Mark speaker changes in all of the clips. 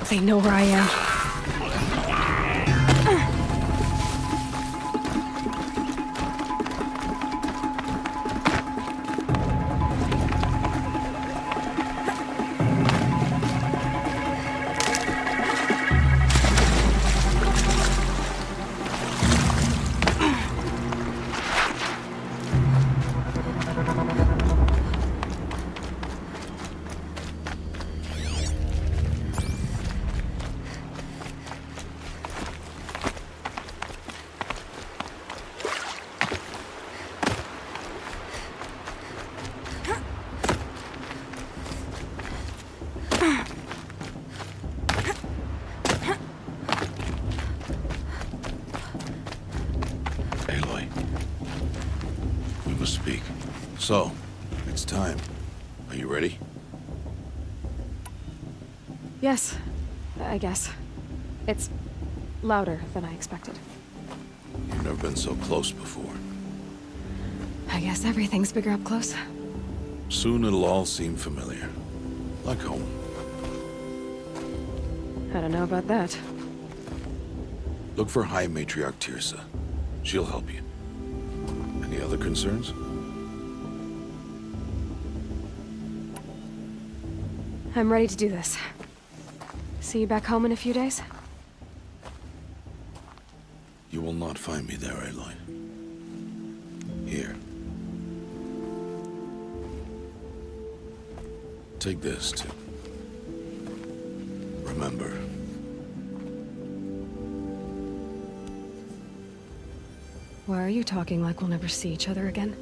Speaker 1: They know where I am.
Speaker 2: Speak. So, it's time. Are you ready?
Speaker 1: Yes, I guess. It's louder than I expected.
Speaker 2: You've never been so close before.
Speaker 1: I guess everything's bigger up close.
Speaker 2: Soon it'll all seem familiar. Like home.
Speaker 1: I don't know about that.
Speaker 2: Look for High Matriarch Tirsa. She'll help you. Any other concerns?
Speaker 1: I'm ready to do this. See you back home in a few days?
Speaker 2: You will not find me there, Aloy. Here. Take this, too. Remember.
Speaker 1: Why are you talking like we'll never see each other again?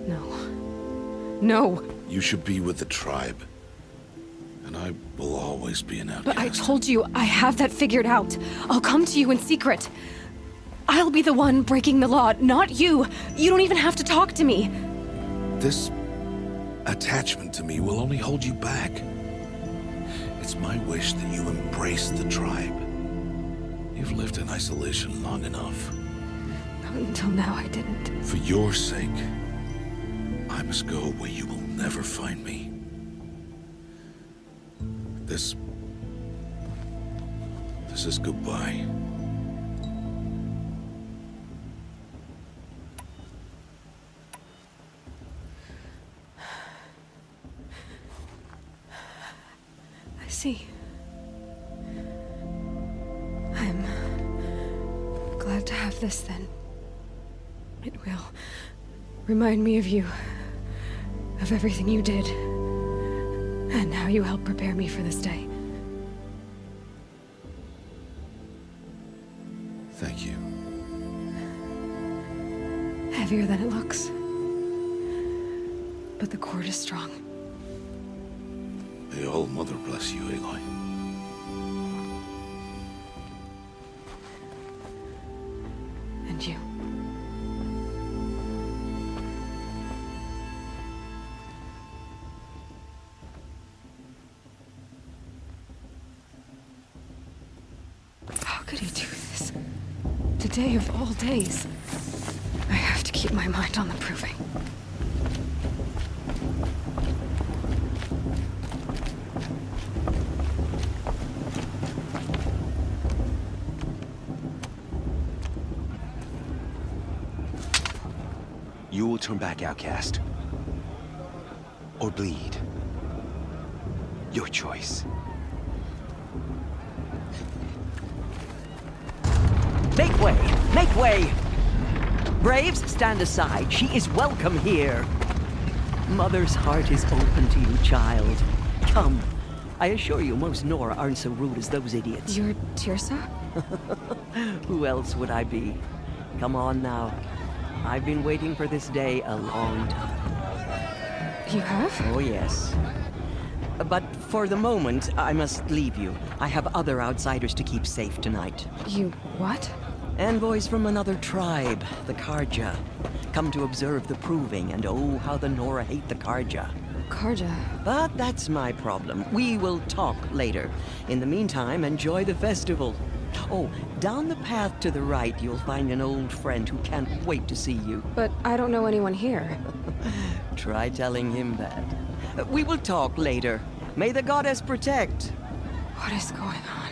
Speaker 1: No. No!
Speaker 2: You should be with the tribe. And I will always be an outcast.
Speaker 1: But I told you, I have that figured out. I'll come to you in secret. I'll be the one breaking the law, not you. You don't even have to talk to me.
Speaker 2: This attachment to me will only hold you back. It's my wish that you embrace the tribe. You've lived in isolation long enough.
Speaker 1: Until now, I didn't.
Speaker 2: For your sake, I must go where you will never find me. This is goodbye.
Speaker 1: I see. I'm glad to have this then. It will remind me of you, of everything you did, and how you helped prepare me for this day.
Speaker 2: Thank you.
Speaker 1: Heavier than it looks. But the cord is strong.
Speaker 2: May All Mother bless you, Aloy.
Speaker 1: And you. How could he do this? Today of all days. I have to keep my mind on the proving.
Speaker 3: You will turn back, outcast. Or bleed. Your choice.
Speaker 4: Make way! Make way! Braves, stand aside. She is welcome here. Mother's heart is open to you, child. Come. I assure you, most Nora aren't so rude as those idiots.
Speaker 1: You're Tirsa?
Speaker 4: Who else would I be? Come on now. I've been waiting for this day a long time.
Speaker 1: You have?
Speaker 4: Oh, yes. But for the moment, I must leave you. I have other outsiders to keep safe tonight.
Speaker 1: You what?
Speaker 4: Envoys from another tribe, the Karja. Come to observe the proving, and oh, how the Nora hate the Karja.
Speaker 1: Karja.
Speaker 4: But that's my problem. We will talk later. In the meantime, enjoy the festival. Oh, down the path to the right, you'll find an old friend who can't wait to see you.
Speaker 1: But I don't know anyone here.
Speaker 4: Try telling him that. We will talk later. May the goddess protect.
Speaker 1: What is going on?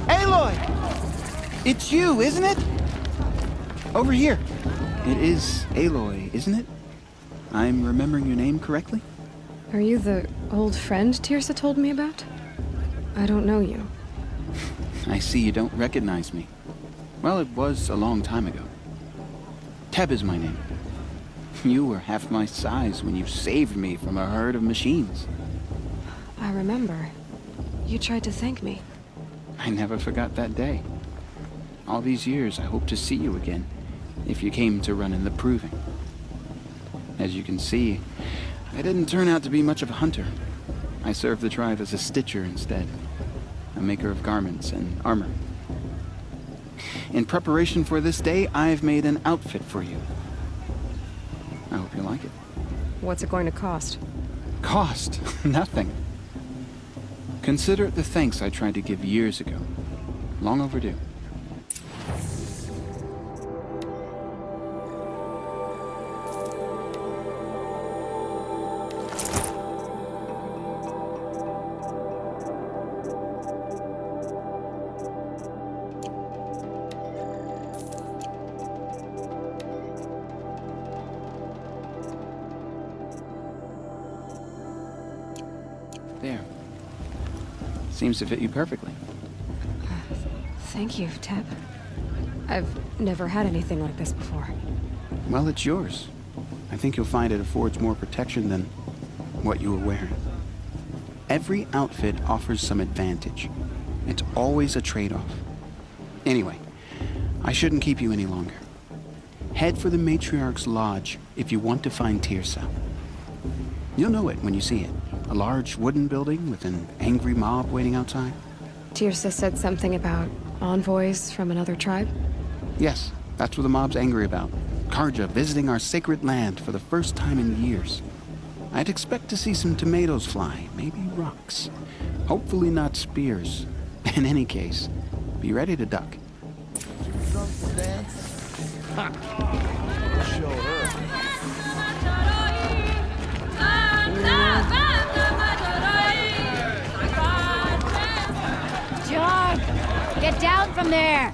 Speaker 5: Aloy! It's you, isn't it? Over here. It is Aloy, isn't it? I'm remembering your name correctly?
Speaker 1: Are you the old friend Tirsa told me about? I don't know you.
Speaker 5: I see you don't recognize me. Well, it was a long time ago. Teb is my name. You were half my size when you saved me from a herd of machines.
Speaker 1: I remember. You tried to thank me.
Speaker 5: I never forgot that day. All these years, I hope to see you again, if you came to run in the proving. As you can see, I didn't turn out to be much of a hunter. I served the tribe as a stitcher instead, a maker of garments and armor. In preparation for this day, I've made an outfit for you. I hope you like it.
Speaker 1: What's it going to cost?
Speaker 5: Cost? Nothing. Consider it the thanks I tried to give years ago. Long overdue. There. Seems to fit you perfectly.
Speaker 1: Thank you, Teb. I've never had anything like this before.
Speaker 5: Well, it's yours. I think you'll find it affords more protection than what you were wearing. Every outfit offers some advantage. It's always a trade-off. Anyway, I shouldn't keep you any longer. Head for the Matriarch's Lodge if you want to find Tirsa. You'll know it when you see it. A large wooden building with an angry mob waiting outside.
Speaker 1: Tirsa said something about envoys from another tribe?
Speaker 5: Yes, that's what the mob's angry about. Karja visiting our sacred land for the first time in years. I'd expect to see some tomatoes fly, maybe rocks. Hopefully not spears. In any case, be ready to duck.
Speaker 6: John, get down from there.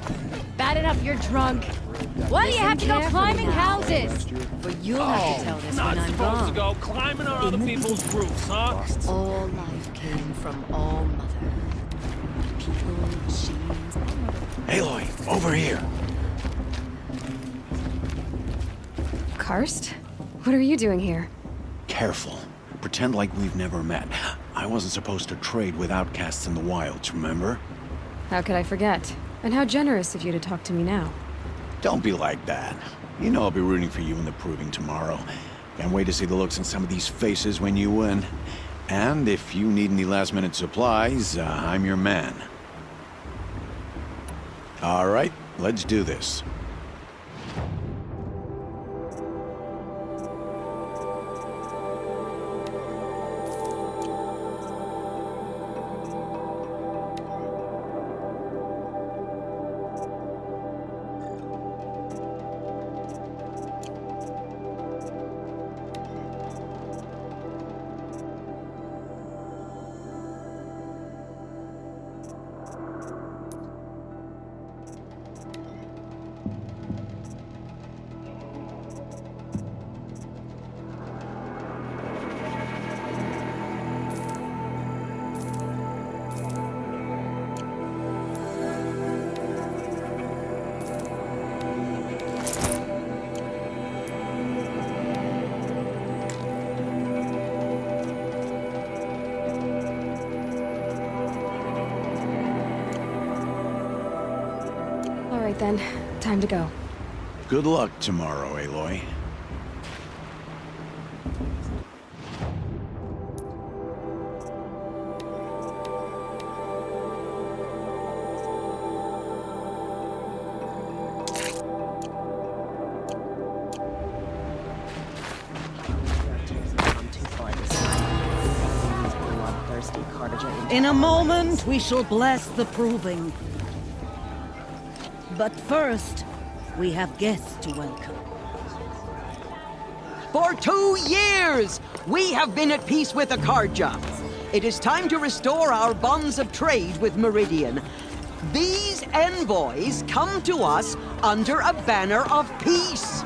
Speaker 6: Bad enough you're drunk. Why do you have to go climbing houses?
Speaker 7: But you'll have to tell this when I'm gone.
Speaker 8: To go climbing on other people's roofs, huh?
Speaker 7: All life came from All Mother. People, machines,
Speaker 2: Aloy, over here.
Speaker 1: Karst? What are you doing here?
Speaker 2: Careful. Pretend like we've never met. I wasn't supposed to trade with outcasts in the wilds, remember?
Speaker 1: How could I forget? And how generous of you to talk to me now.
Speaker 2: Don't be like that. You know I'll be rooting for you in the proving tomorrow. Can't wait to see the looks in some of these faces when you win. And if you need any last-minute supplies, I'm your man. All right, let's do this.
Speaker 1: All right then, time to go.
Speaker 2: Good luck tomorrow, Aloy.
Speaker 9: In a moment, we shall bless the proving. But first, we have guests to welcome.
Speaker 4: For 2 years, we have been at peace with Akarja. It is time to restore our bonds of trade with Meridian. These envoys come to us under a banner of peace.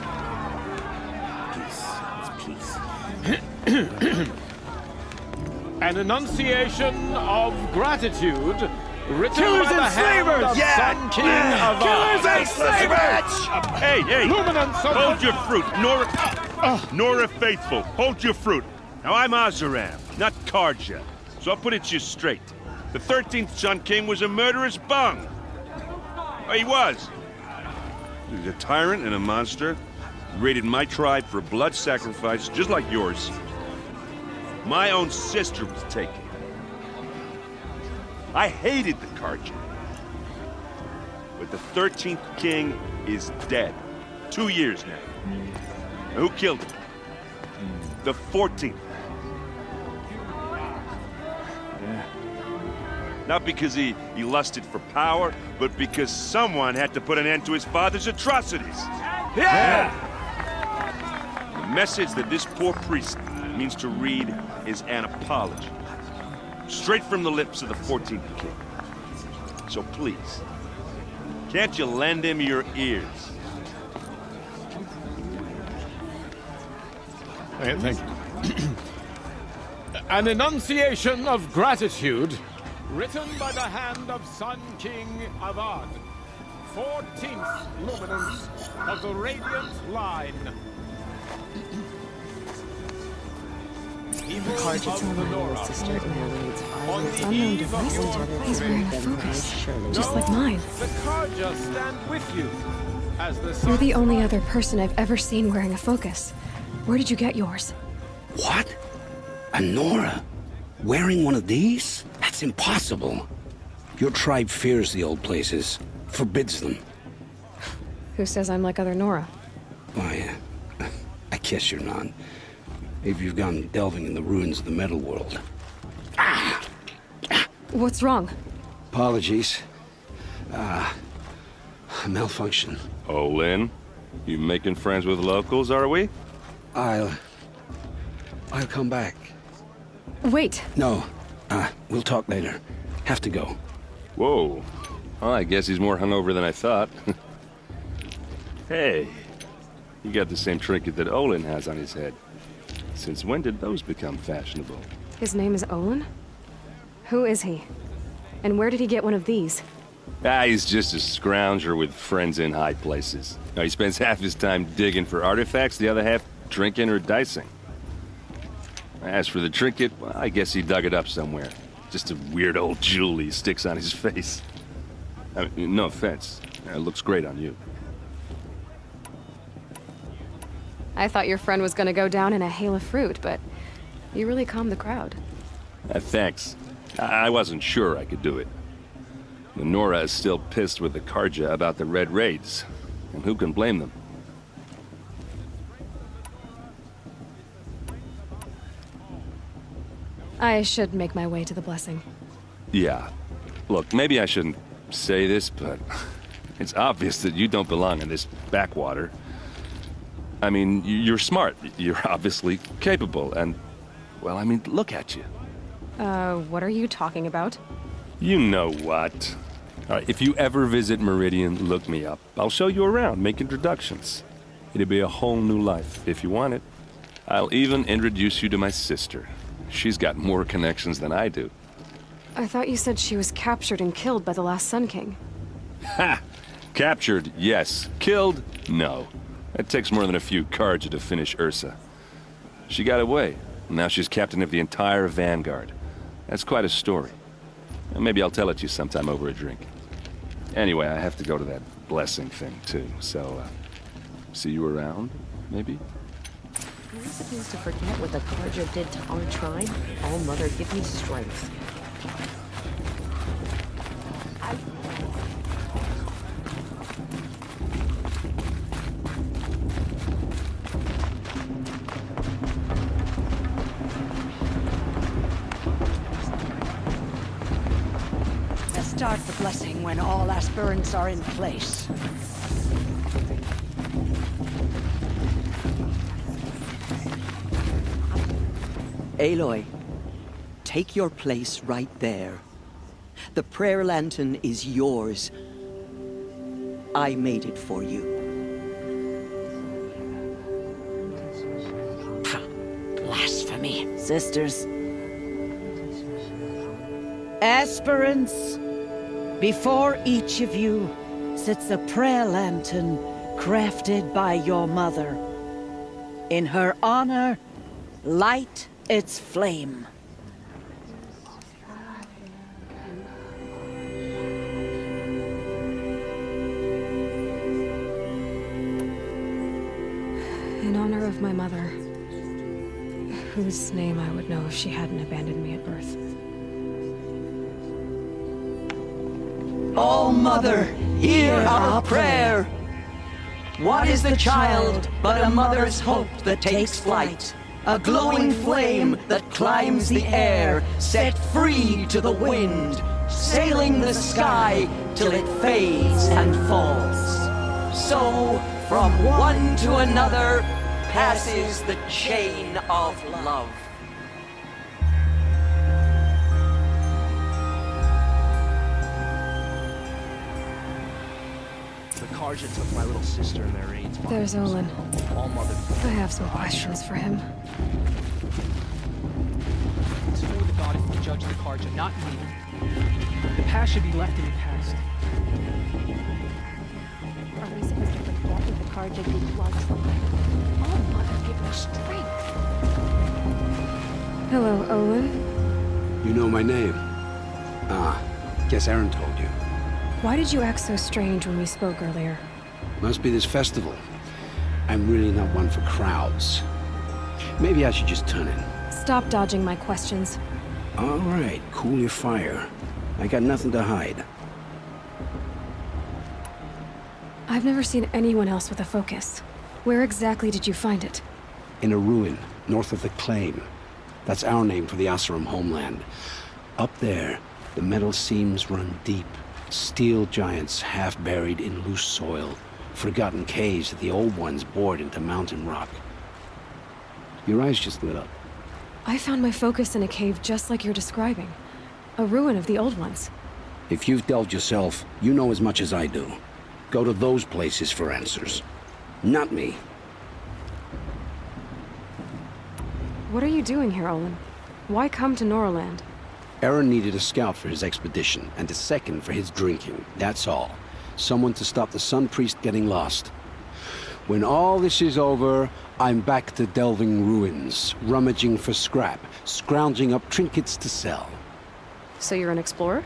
Speaker 8: An enunciation of gratitude written
Speaker 3: Killers
Speaker 8: by the
Speaker 3: and
Speaker 8: hand
Speaker 3: slavers!
Speaker 8: of
Speaker 3: Yeah!
Speaker 8: Sun King Avad.
Speaker 3: Killers and slavers!
Speaker 10: Hey, hey!
Speaker 8: Luminance of
Speaker 10: Hold your fruit, Nora Faithful. Hold your fruit. Now I'm Azaram, not Karja, so I'll put it to you straight. The 13th Sun King was a murderous bung. Oh, he was. He was a tyrant and a monster. Raided my tribe for blood sacrifice, just like yours. My own sister was taken. I hated the Karja. But the 13th king is dead. 2 years now. And who killed him? The 14th. Yeah. Not because he lusted for power, but because someone had to put an end to his father's atrocities. Yeah! The message that this poor priest means to read is an apology. Straight from the lips of the 14th king. So please, can't you lend him your ears?
Speaker 8: Thank you. An enunciation of gratitude written by the hand of Sun King Avad, 14th luminance of the Radiant Line.
Speaker 7: Karja told my little sister Marion's
Speaker 1: It's unknown device. He's wearing a focus, just like mine.
Speaker 8: The Karja stand with you as the
Speaker 1: You're the
Speaker 8: sun
Speaker 1: only other person I've ever seen wearing a focus. Where did you get yours?
Speaker 11: What? A Nora? Wearing one of these? That's impossible. Your tribe fears the old places, forbids them.
Speaker 1: Who says I'm like other Nora?
Speaker 11: Why, I guess you're not. Maybe you've gone delving in the ruins of the metal world.
Speaker 1: What's wrong?
Speaker 11: Apologies. A malfunction.
Speaker 10: Oh, Lynn, you making friends with locals, are we?
Speaker 11: I'll come back.
Speaker 1: Wait.
Speaker 11: No, we'll talk later. Have to go.
Speaker 10: Whoa. Well, I guess he's more hungover than I thought. Hey, you got the same trinket that Olin has on his head. Since when did those become fashionable?
Speaker 1: His name is Olin? Who is he? And where did he get one of these?
Speaker 10: He's just a scrounger with friends in high places. Now, he spends half his time digging for artifacts, the other half drinking or dicing. As for the trinket, well, I guess he dug it up somewhere. Just a weird old jewel he sticks on his face. I mean, no offense. It looks great on you.
Speaker 1: I thought your friend was gonna go down in a hail of fruit, but you really calmed the crowd.
Speaker 10: Thanks. I wasn't sure I could do it. The Nora is still pissed with the Karja about the Red Raids. And who can blame them?
Speaker 1: I should make my way to the blessing.
Speaker 10: Yeah. Look, maybe I shouldn't say this, but it's obvious that you don't belong in this backwater. I mean, you're smart. You're obviously capable, and, well, I mean, look at you.
Speaker 1: What are you talking about?
Speaker 10: You know what. All right, if you ever visit Meridian, look me up. I'll show you around, make introductions. It'll be a whole new life, if you want it. I'll even introduce you to my sister. She's got more connections than I do.
Speaker 1: I thought you said she was captured and killed by the last Sun King.
Speaker 10: Ha! Captured, yes. Killed, no. It takes more than a few Karja to finish Ursa. She got away. Now she's captain of the entire Vanguard. That's quite a story. And maybe I'll tell it to you sometime over a drink. Anyway, I have to go to that blessing thing, too. So, see you around, maybe?
Speaker 7: Are we supposed to forget what the Karja did to our tribe? All Mother, give me strength.
Speaker 9: start the blessing when all aspirants are in place.
Speaker 4: Aloy, take your place right there. The prayer lantern is yours. I made it for you.
Speaker 9: Blasphemy. Sisters. Aspirants, before each of you sits a prayer lantern crafted by your mother. In her honor, light its flame.
Speaker 1: In honor of my mother, whose name I would know if she hadn't abandoned me at birth.
Speaker 4: Oh, Mother, hear our prayer. What is the child but a mother's hope that takes flight? A glowing flame that climbs the air, set free to the wind, sailing the sky till it fades and falls. So, from one to another, passes the chain of love.
Speaker 12: The Karja took my little sister in their raids.
Speaker 1: There's Olin.
Speaker 12: All mother.
Speaker 1: I have some questions for him.
Speaker 12: It's for the goddess to judge the Karja, not me. The past should be left in the past.
Speaker 6: Are we supposed to forget what the Karja did once? Oh, Mother, give me strength.
Speaker 1: Hello, Olin.
Speaker 11: You know my name? Ah, guess Aaron told you.
Speaker 1: Why did you act so strange when we spoke earlier?
Speaker 11: Must be this festival. I'm really not one for crowds. Maybe I should just turn in.
Speaker 1: Stop dodging my questions.
Speaker 11: All right, cool your fire. I got nothing to hide.
Speaker 1: I've never seen anyone else with a focus. Where exactly did you find it?
Speaker 11: In a ruin, north of the Claim. That's our name for the Asuram homeland. Up there, the metal seams run deep. Steel giants half buried in loose soil. Forgotten caves that the old ones bored into mountain rock. Your eyes just lit up.
Speaker 1: I found my focus in a cave just like you're describing. A ruin of the old ones.
Speaker 11: If you've delved yourself, you know as much as I do. Go to those places for answers. Not me.
Speaker 1: What are you doing here, Olin? Why come to Norland?
Speaker 11: Aaron needed a scout for his expedition, and a second for his drinking. That's all. Someone to stop the Sun Priest getting lost. When all this is over, I'm back to delving ruins, rummaging for scrap, scrounging up trinkets to sell.
Speaker 1: So you're an explorer?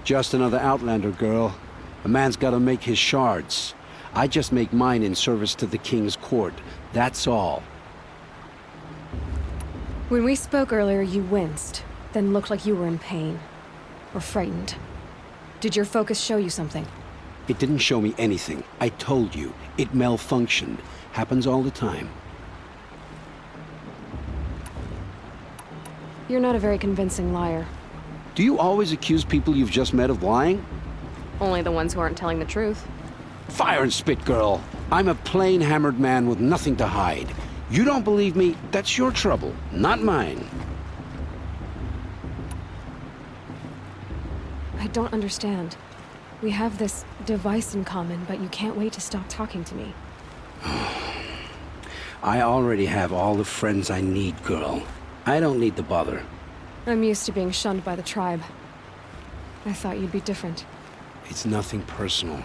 Speaker 11: Just another Outlander, girl. A man's gotta make his shards. I just make mine in service to the King's court. That's all.
Speaker 1: When we spoke earlier, you winced, then looked like you were in pain. Or frightened. Did your focus show you something?
Speaker 11: It didn't show me anything. I told you. It malfunctioned. Happens all the time.
Speaker 1: You're not a very convincing liar.
Speaker 11: Do you always accuse people you've just met of lying?
Speaker 1: Only the ones who aren't telling the truth.
Speaker 11: Fire and spit, girl. I'm a plain hammered man with nothing to hide. You don't believe me, that's your trouble, not mine.
Speaker 1: I don't understand. We have this device in common, but you can't wait to stop talking to me.
Speaker 11: I already have all the friends I need, girl. I don't need the bother.
Speaker 1: I'm used to being shunned by the tribe. I thought you'd be different.
Speaker 11: It's nothing personal.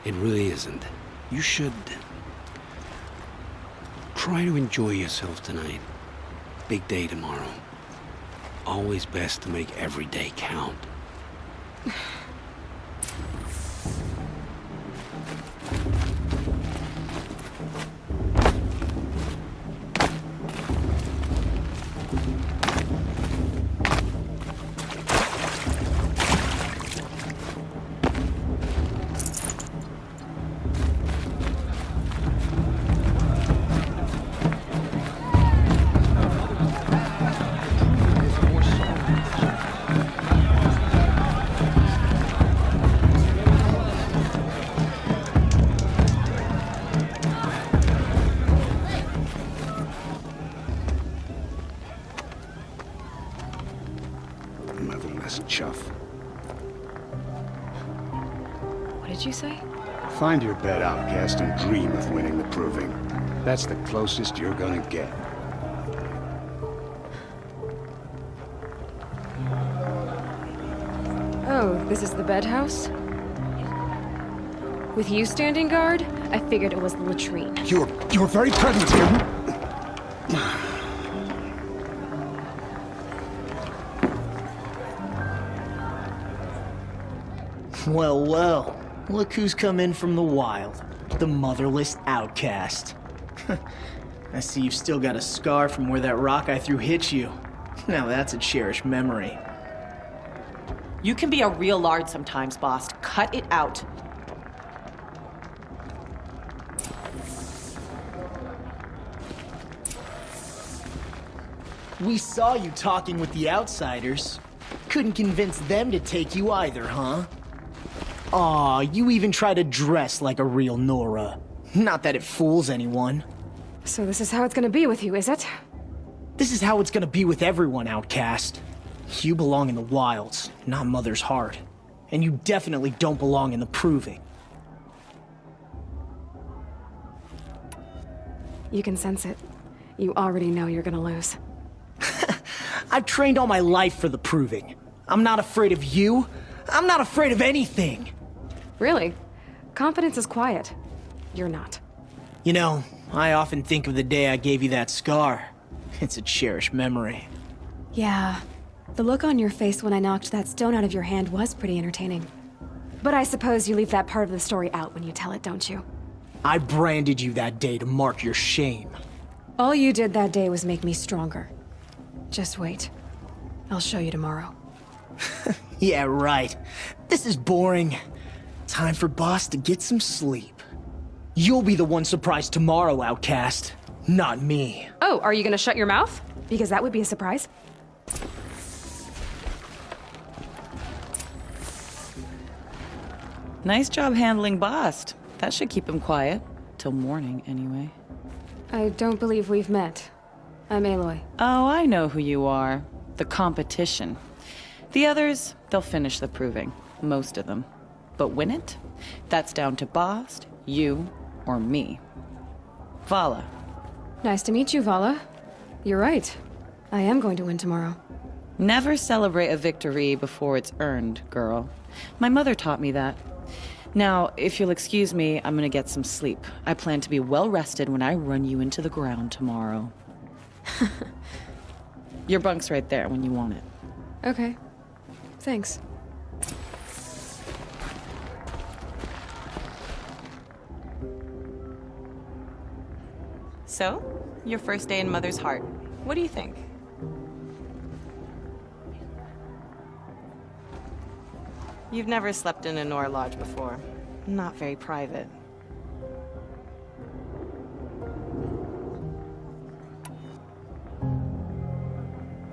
Speaker 11: It really isn't. You should... try to enjoy yourself tonight. Big day tomorrow. Always best to make every day count. this chuff.
Speaker 1: What did you say?
Speaker 11: Find your bed, outcast, and dream of winning the proving. That's the closest you're gonna get.
Speaker 1: Oh, this is the bed house? With you standing guard, I figured it was the latrine.
Speaker 11: Your very presence here.
Speaker 13: Well, well. Look who's come in from the wild. The motherless outcast. I see you've still got a scar from where that rock I threw hit you. Now that's a cherished memory.
Speaker 7: You can be a real lard sometimes, boss. Cut it out.
Speaker 13: We saw you talking with the outsiders. Couldn't convince them to take you either, huh? Aw, you even try to dress like a real Nora. Not that it fools anyone.
Speaker 1: So this is how it's gonna be with you, is it?
Speaker 13: This is how it's gonna be with everyone, outcast. You belong in the wilds, not Mother's heart. And you definitely don't belong in the proving.
Speaker 1: You can sense it. You already know you're gonna lose.
Speaker 13: I've trained all my life for the proving. I'm not afraid of you. I'm not afraid of anything.
Speaker 1: Really? Confidence is quiet. You're not.
Speaker 13: You know, I often think of the day I gave you that scar. It's a cherished memory.
Speaker 1: Yeah. The look on your face when I knocked that stone out of your hand was pretty entertaining. But I suppose you leave that part of the story out when you tell it, don't you?
Speaker 13: I branded you that day to mark your shame.
Speaker 1: All you did that day was make me stronger. Just wait. I'll show you tomorrow.
Speaker 13: Yeah, right. This is boring. Time for Boss to get some sleep. You'll be the one surprised tomorrow, outcast. Not me.
Speaker 1: Oh, are you gonna shut your mouth? Because that would be a surprise.
Speaker 7: Nice job handling Bast. That should keep him quiet. Till morning, anyway.
Speaker 1: I don't believe we've met. I'm Aloy.
Speaker 7: Oh, I know who you are. The competition. The others, they'll finish the proving. Most of them. But win it? That's down to Bast, you, or me. Vala.
Speaker 1: Nice to meet you, Vala. You're right. I am going to win tomorrow.
Speaker 7: Never celebrate a victory before it's earned, girl. My mother taught me that. Now, if you'll excuse me, I'm gonna get some sleep. I plan to be well rested when I run you into the ground tomorrow. Your bunk's right there when you want it.
Speaker 1: Okay. Thanks.
Speaker 7: So, your first day in Mother's heart. What do you think? You've never slept in a Nora lodge before. Not very private.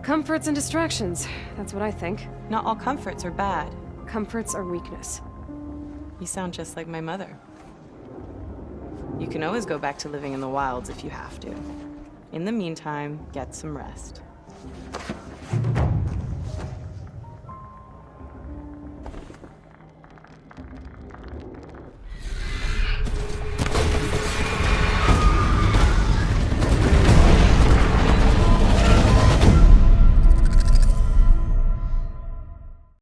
Speaker 1: Comforts and distractions. That's what I think.
Speaker 7: Not all comforts are bad.
Speaker 1: Comforts are weakness.
Speaker 7: You sound just like my mother. You can always go back to living in the wilds if you have to. In the meantime, get some rest.